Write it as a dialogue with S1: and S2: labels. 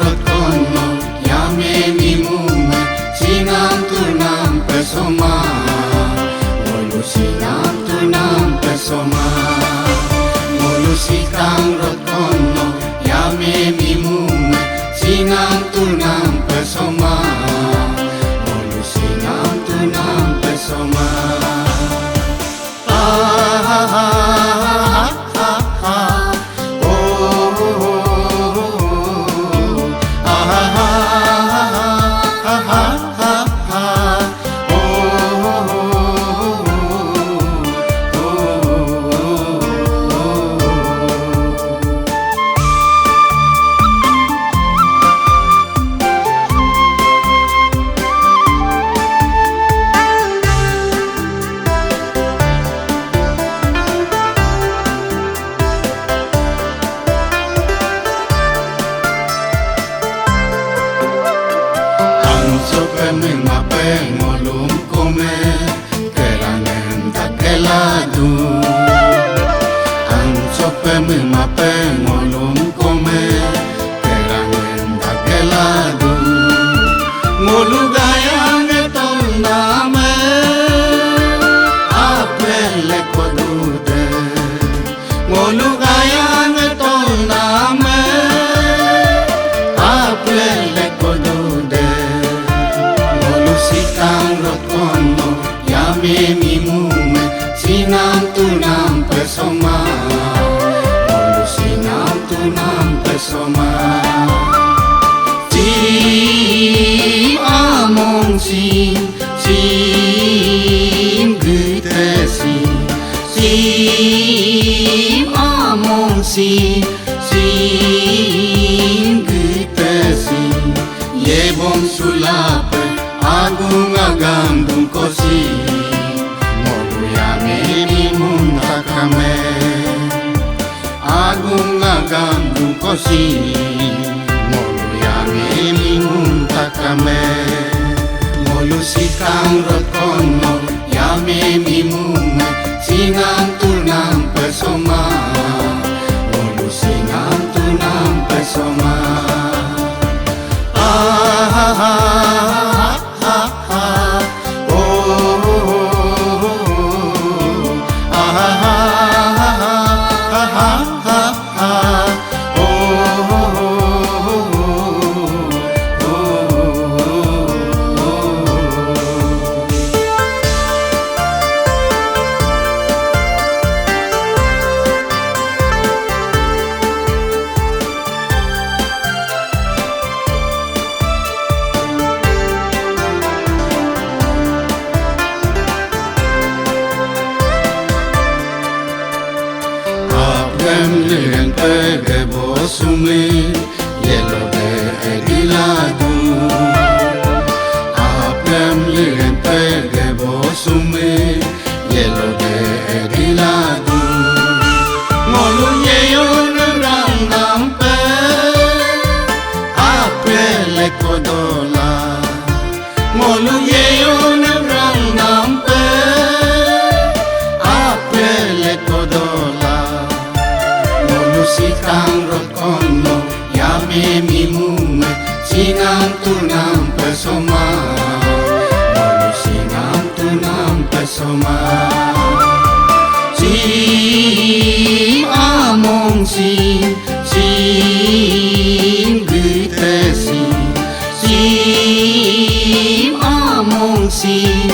S1: rot kono yame mimume sinam tunam pesoma mulu sinam tunam pesoma mulu sikang rot kono yame mimume sinam tunam pesoma mulu sinam tunam pesoma Sope mape ngolum kome kerangen takeladu Ang sope mape ngolum kome kerangen takeladu Ngolu gayang etong name apele kodude Ngolu gayang etong name apele kodude Sikang rot kono yame mimume sinam tunam pesoma mulu sinam tunam pesoma sim among sim gutesi sim among sim gutesi yebom sulape Agung agam dungkosi molu yame mimun takame Agung agam dungkosi molu yame mimun takame Molu sikang rot kono yame mimun sinam tunam pesoma Molu sinam tunam pesoma Liren pege bosume yelo de egiladu Apem liren pege bosume yelo de egiladu Ngolu yeyon rang nampe apele kodola Ngolu yeyon rang nampe apele kodola Sikang rot kono yame mimume sinam tunam pesoma molu sinam tunam pesoma sim among sim gutesi sim among sim